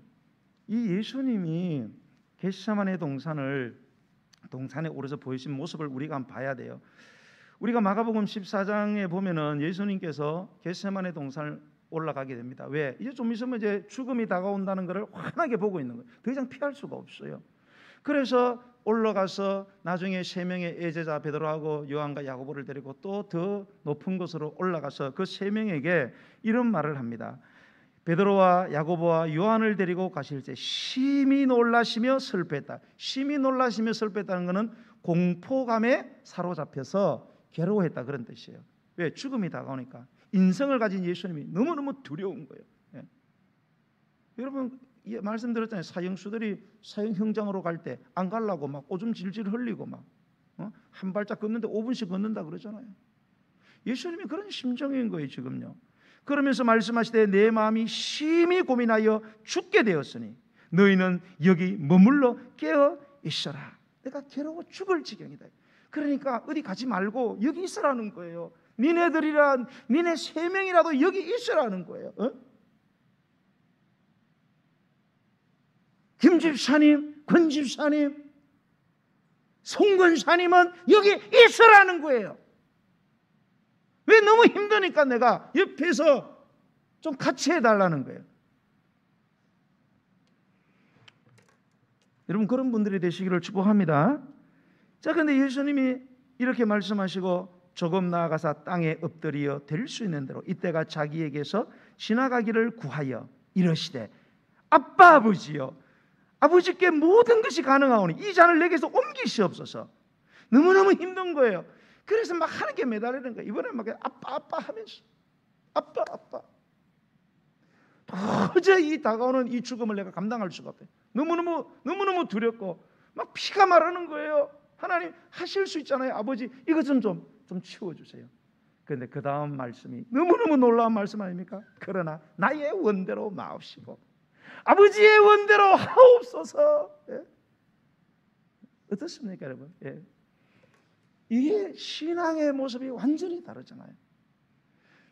이 예수님이 겟세마네 동산에 오르서 보이신 모습을 우리가 한번 봐야 돼요. 우리가 마가복음 14장에 보면은 예수님께서 겟세마네 동산을 올라가게 됩니다. 왜? 이제 좀 있으면 이제 죽음이 다가온다는 것을 환하게 보고 있는 거예요. 더 이상 피할 수가 없어요. 그래서 올라가서 나중에 세 명의 애제자 베드로하고 요한과 야고보를 데리고 또 더 높은 곳으로 올라가서 그 세 명에게 이런 말을 합니다. 베드로와 야고보와 요한을 데리고 가실 때 심히 놀라시며 슬퍼했다. 심히 놀라시며 슬퍼했다는 것은 공포감에 사로잡혀서 괴로워했다, 그런 뜻이에요. 왜? 죽음이 다가오니까. 인성을 가진 예수님이 너무너무 두려운 거예요. 여러분, 말씀드렸잖아요. 사형수들이 사형 형장으로 갈 때 안 가려고 막 오줌 질질 흘리고 막 한 발짝 걷는데 5분씩 걷는다 그러잖아요. 예수님이 그런 심정인 거예요 지금요. 그러면서 말씀하시되 내 마음이 심히 고민하여 죽게 되었으니 너희는 여기 머물러 깨어 있어라. 내가 괴로워 죽을 지경이다. 그러니까 어디 가지 말고 여기 있으라는 거예요. 니네 3명이라도 여기 있으라는 거예요. 김 집사님, 권 집사님, 송 권사님은 여기 있으라는 거예요. 왜? 너무 힘드니까 내가 옆에서 좀 같이 해달라는 거예요. 여러분 그런 분들이 되시기를 축복합니다. 자, 근데 예수님이 이렇게 말씀하시고 조금 나아가서 땅에 엎드려 될 수 있는 대로 이때가 자기에게서 지나가기를 구하여 이러시되 아빠 아버지여 아버지께 모든 것이 가능하오니 이 잔을 내게서 옮기시옵소서. 너무너무 힘든 거예요. 그래서 막 하나님께 매달리는 거예요. 이번에 막 아빠 하면서 아빠 도저히 다가오는 이 죽음을 내가 감당할 수가 없어요. 너무너무 두렵고 막 피가 마르는 거예요. 하나님 하실 수 있잖아요. 아버지 이것 좀 치워주세요. 그런데 그 다음 말씀이 너무너무 놀라운 말씀 아닙니까? 그러나 나의 원대로 마옵시고 아버지의 원대로 하옵소서. 예? 어떻습니까 여러분? 예. 이게 신앙의 모습이 완전히 다르잖아요.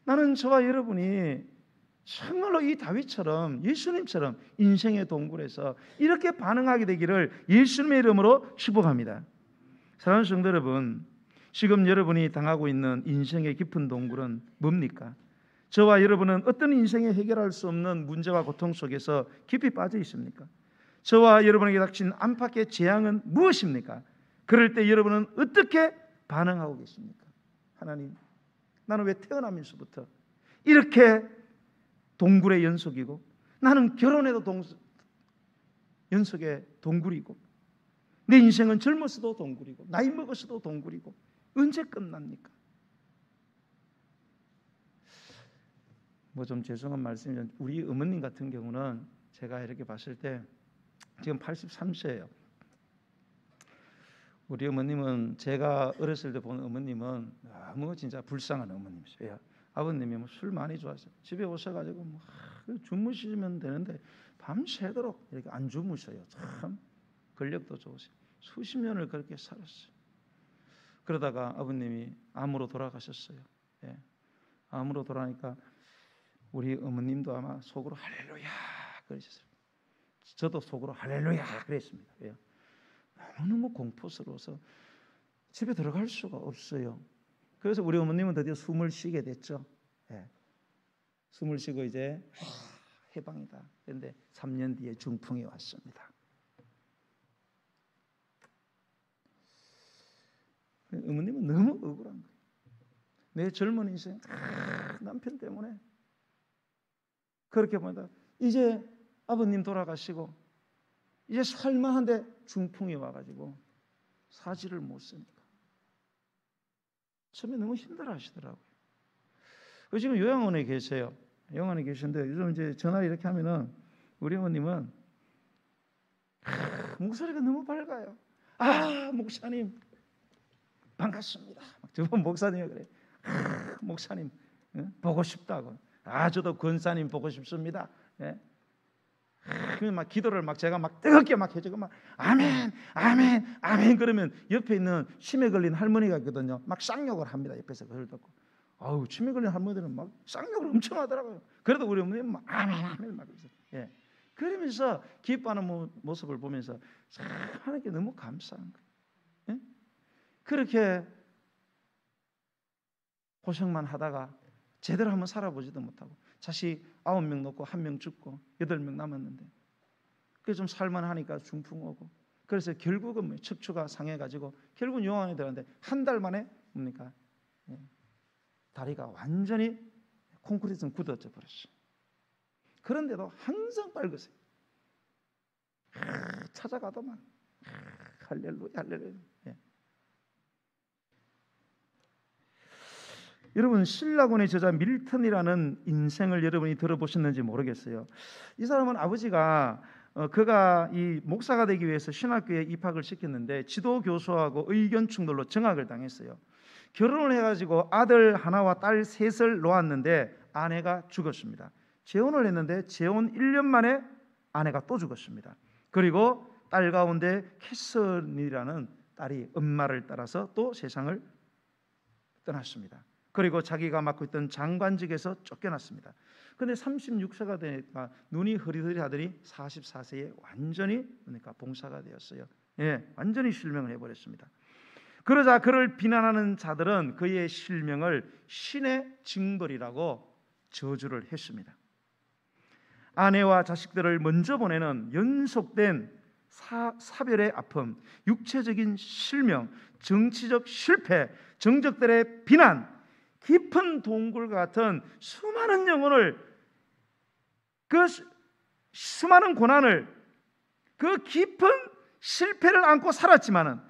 나는 저와 여러분이 정말로 이 다윗처럼 예수님처럼 인생의 동굴에서 이렇게 반응하게 되기를 예수님의 이름으로 축복합니다. 사랑하는 성도 여러분, 지금 여러분이 당하고 있는 인생의 깊은 동굴은 뭡니까? 저와 여러분은 어떤 인생에 해결할 수 없는 문제와 고통 속에서 깊이 빠져 있습니까? 저와 여러분에게 닥친 안팎의 재앙은 무엇입니까? 그럴 때 여러분은 어떻게 반응하고 계십니까? 하나님, 나는 왜 태어나면서부터 이렇게 동굴의 연속이고 나는 결혼해도 연속의 동굴이고 내 인생은 젊었어도 동굴이고 나이 먹었어도 동굴이고 언제 끝납니까? 뭐 좀 죄송한 말씀이지만 우리 어머님 같은 경우는 제가 이렇게 봤을 때 지금 83세예요. 우리 어머님은 제가 어렸을 때 본 어머님은 너무 진짜 불쌍한 어머님이세요. 아버님이 뭐 술 많이 좋아하세요. 집에 오셔가지고 뭐 주무시면 되는데 밤새도록 이렇게 안 주무셔요. 참 근력도 좋으세요. 수십 년을 그렇게 살았어요. 그러다가 아버님이 암으로 돌아가셨어요. 예. 암으로 돌아가니까 우리 어머님도 아마 속으로 할렐루야 그러셨어요. 저도 속으로 할렐루야 그랬습니다. 예. 너무너무 공포스러워서 집에 들어갈 수가 없어요. 그래서 우리 어머님은 드디어 숨을 쉬게 됐죠. 예. 숨을 쉬고 이제 해방이다. 그런데 3년 뒤에 중풍이 왔습니다. 어머님은 너무 억울한 거예요. 내 젊은 인생 남편 때문에 그렇게 보다 이제 아버님 돌아가시고 이제 살만한데 중풍이 와가지고 사지를 못 쓰니까 처음에 너무 힘들어하시더라고요. 지금 요양원에 계세요. 요양원에 계시는데 요즘 이제 전화 이렇게 하면은 우리 어머님은 목소리가 너무 밝아요. 목사님 반갑습니다. 저번 목사님이 그래. 목사님 보고 싶다고. 저도 권사님 보고 싶습니다. 예. 막 기도를 막 제가 막 뜨겁게 막 해주고 막 아멘 그러면 옆에 있는 치매 걸린 할머니가 있거든요. 막 쌍욕을 합니다. 옆에서 그걸 듣고 치매 걸린 할머니들은 막 쌍욕을 엄청 하더라고요. 그래도 우리 어머니는 막 아멘 막 그러세요. 예. 그러면서 기뻐하는 모습을 보면서 참 하나님께 너무 감사한 거예요. 예? 그렇게 고생만 하다가 제대로 한번 살아보지도 못하고 자식 9명 놓고 1명 죽고 8명 남았는데 그게 좀 살만하니까 중풍 오고 그래서 결국은 척추가 상해가지고 결국은 요양원에 들어갔는데 한 달 만에 뭡니까? 다리가 완전히 콘크리트는 굳어져 버렸어요. 그런데도 항상 빨겋어요. 찾아가더만 할렐루야. 예. 여러분 신라곤의 저자 밀턴이라는 인생을 여러분이 들어보셨는지 모르겠어요. 이 사람은 아버지가 그가 이 목사가 되기 위해서 신학교에 입학을 시켰는데 지도 교수하고 의견 충돌로 정학을 당했어요. 결혼을 해가지고 아들 하나와 딸 셋을 놓았는데 아내가 죽었습니다. 재혼을 했는데 재혼 1년 만에 아내가 또 죽었습니다. 그리고 딸 가운데 캐서린이라는 딸이 엄마를 따라서 또 세상을 떠났습니다. 그리고 자기가 맡고 있던 장관직에서 쫓겨났습니다. 그런데 36세가 되니까 눈이 흐리흐리하더니 44세에 완전히 그러니까 봉사가 되었어요. 완전히 실명을 해버렸습니다. 그러자 그를 비난하는 자들은 그의 실명을 신의 징벌이라고 저주를 했습니다. 아내와 자식들을 먼저 보내는 연속된 사별의 아픔, 육체적인 실명, 정치적 실패, 정적들의 비난, 깊은 동굴 같은 수많은 영혼을, 그 수많은 고난을, 그 깊은 실패를 안고 살았지만은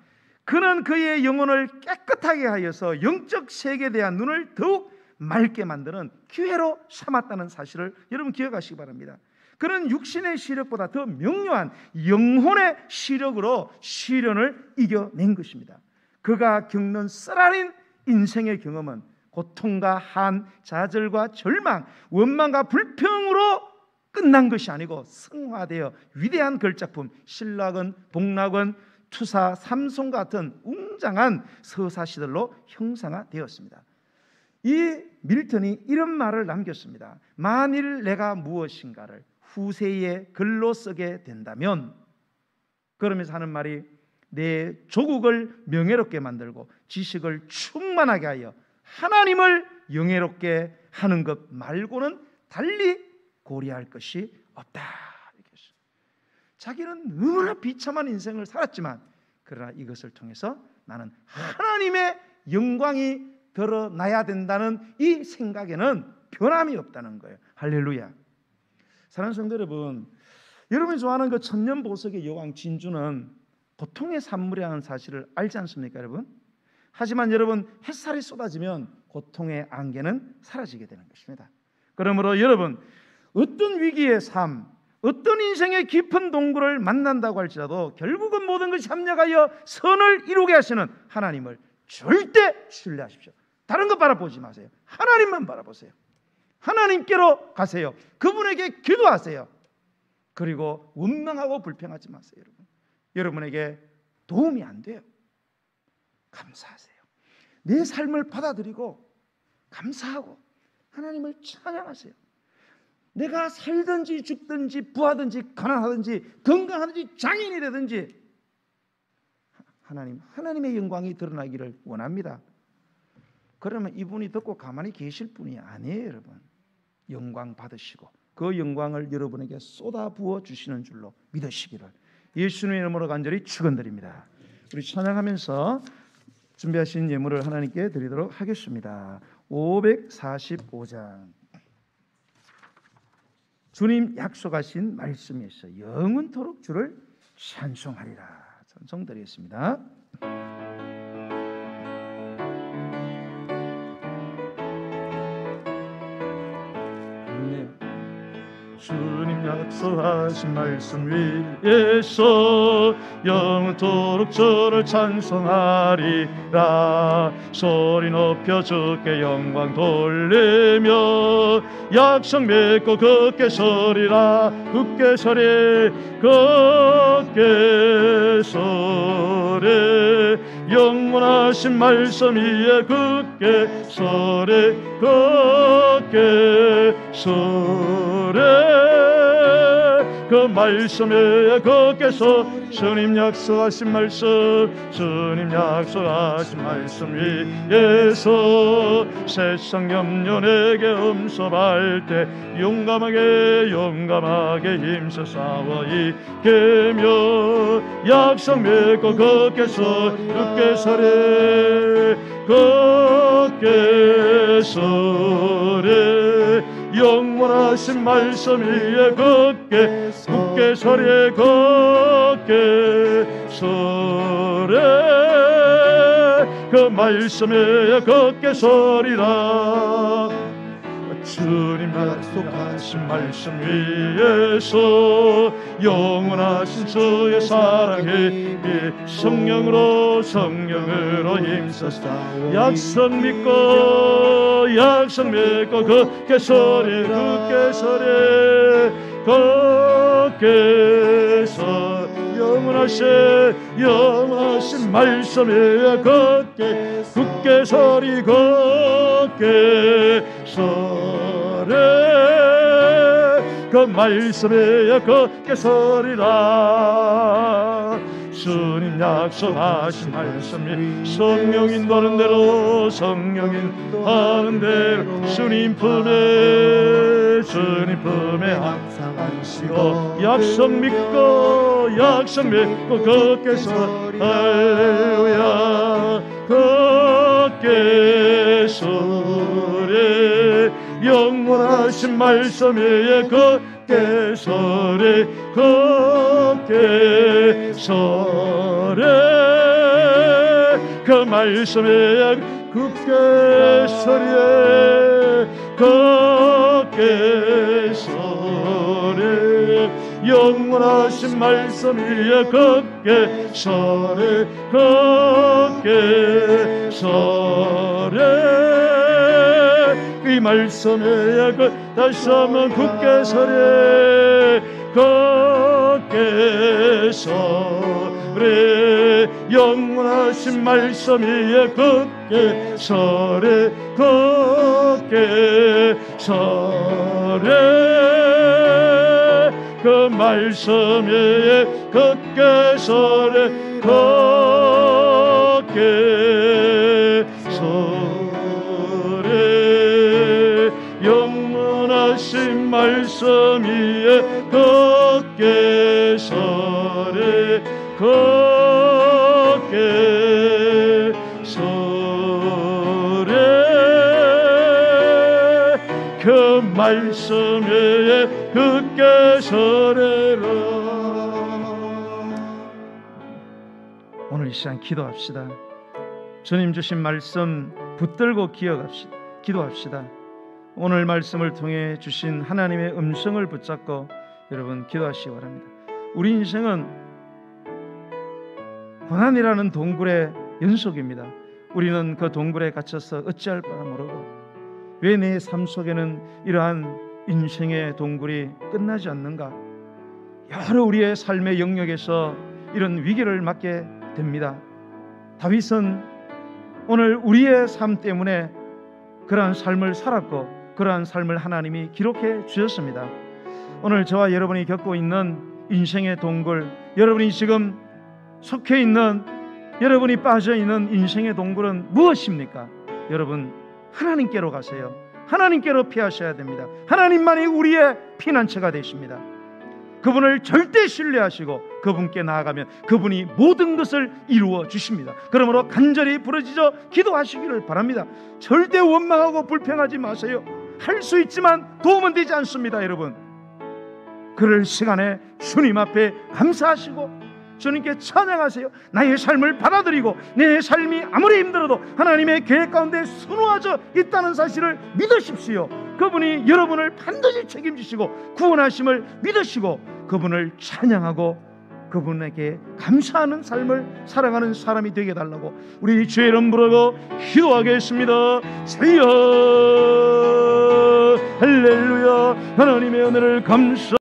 그는 그의 영혼을 깨끗하게 하여서 영적 세계에 대한 눈을 더욱 맑게 만드는 기회로 삼았다는 사실을 여러분 기억하시기 바랍니다. 그는 육신의 시력보다 더 명료한 영혼의 시력으로 시련을 이겨낸 것입니다. 그가 겪는 쓰라린 인생의 경험은 고통과 한, 좌절과 절망, 원망과 불평으로 끝난 것이 아니고 승화되어 위대한 걸작품 신라건, 복락원, 투사, 삼송 같은 웅장한 서사시들로 형상화되었습니다. 이 밀턴이 이런 말을 남겼습니다. 만일 내가 무엇인가를 후세에 글로 쓰게 된다면, 그러면서 하는 말이 내 조국을 명예롭게 만들고 지식을 충만하게 하여 하나님을 영예롭게 하는 것 말고는 달리 고려할 것이 없다. 자기는 너무나 비참한 인생을 살았지만 그러나 이것을 통해서 나는 하나님의 영광이 드러나야 된다는 이 생각에는 변함이 없다는 거예요. 할렐루야. 사랑하는 성도 여러분, 여러분이 좋아하는 그 천년보석의 여왕 진주는 고통의 산물이라는 사실을 알지 않습니까, 여러분? 하지만 여러분, 햇살이 쏟아지면 고통의 안개는 사라지게 되는 것입니다. 그러므로 여러분, 어떤 위기의 삶, 어떤 인생의 깊은 동굴을 만난다고 할지라도 결국은 모든 것이 합력하여 선을 이루게 하시는 하나님을 절대 신뢰하십시오. 다른 것 바라보지 마세요. 하나님만 바라보세요. 하나님께로 가세요. 그분에게 기도하세요. 그리고 원망하고 불평하지 마세요. 여러분, 여러분에게 도움이 안 돼요. 감사하세요. 내 삶을 받아들이고 감사하고 하나님을 찬양하세요. 내가 살든지 죽든지 부하든지 가난하든지 건강하든지 장인이 되든지 하나님의 영광이 드러나기를 원합니다. 그러면 이분이 듣고 가만히 계실 분이 아니에요. 여러분, 영광 받으시고 그 영광을 여러분에게 쏟아부어 주시는 줄로 믿으시기를 예수님의 이름으로 간절히 축원드립니다. 우리 찬양하면서 준비하신 예물을 하나님께 드리도록 하겠습니다. 545장, 주님 약속하신 말씀이 있어 영원토록 주를 찬송하리라. 찬송드리겠습니다. 주님 약속하신 말씀 위에서 영원토록 주를 찬송하리라. 소리 높여 주께 영광 돌리며 약속 맺고 굳게 서리라. 굳게 서리 굳게 서리 영원하신 말씀 위에 굳게 서리 굳게 서리 그 말씀에 굳게서 주님 약속하신 말씀 주님 약속하신 말씀 위에서 세상 염려 내게 엄습할 때 용감하게 힘써 싸워 이기며 약속 맺고 굳게서 굳게 서리 굳게 서리 영원하신 말씀 위에 굳게 서리 굳게 서리 그 말씀에 걷게 서리라. 주님 약속하신 말씀 위에서 영원하신 주의 사랑에 성령으로 힘써서 약속 믿고 걷게 서리 걷게 서 영원하신 말씀에 걷게 서리 걷게 서리 그 말씀에 걷게 서리라. 주님 약속하신 말씀이 성령 인도하는 대로 주님 품에 항상 안시고 약속 믿고 걷게 서리 할렐루야 걷게 서리 영원하신 말씀에 걷게 서리 그 말씀에 걷게 서리 영원하신 말씀 위에 걷게 서리 이 말씀에 다시 한번 걷게 서리 영원하신 말씀 위에 걷게 서리 그 말씀 위에 걷게 서리 영원하신 말씀 위에 걷게 서리 그 말씀 위에 걷게 서리라. 오늘 이 시간 기도합시다. 주님 주신 말씀 붙들고 기도합시다. 오늘 말씀을 통해 주신 하나님의 음성을 붙잡고 여러분 기도하시기 바랍니다. 우리 인생은 고난이라는 동굴의 연속입니다. 우리는 그 동굴에 갇혀서 어찌할 바를 모르고 왜 내 삶 속에는 이러한 인생의 동굴이 끝나지 않는가? 여러 우리의 삶의 영역에서 이런 위기를 맞게 됩니다. 다윗은 오늘 우리의 삶 때문에 그러한 삶을 살았고 그러한 삶을 하나님이 기록해 주셨습니다. 오늘 저와 여러분이 겪고 있는 인생의 동굴, 여러분이 지금 속해 있는, 여러분이 빠져 있는 인생의 동굴은 무엇입니까? 여러분, 하나님께로 가세요. 하나님께로 피하셔야 됩니다. 하나님만이 우리의 피난처가 되십니다. 그분을 절대 신뢰하시고 그분께 나아가면 그분이 모든 것을 이루어 주십니다. 그러므로 간절히 부르짖어 기도하시기를 바랍니다. 절대 원망하고 불평하지 마세요. 할 수 있지만 도움은 되지 않습니다. 여러분, 그럴 시간에 주님 앞에 감사하시고 주님께 찬양하세요. 나의 삶을 받아들이고 내 삶이 아무리 힘들어도 하나님의 계획 가운데 수놓아져 있다는 사실을 믿으십시오. 그분이 여러분을 반드시 책임지시고 구원하심을 믿으시고 그분을 찬양하고 그분에게 감사하는 삶을 살아가는 사람이 되게 해달라고 우리 주의 이름 부르고 기도하겠습니다. 세요 할렐루야. 하나님의 은혜를 감사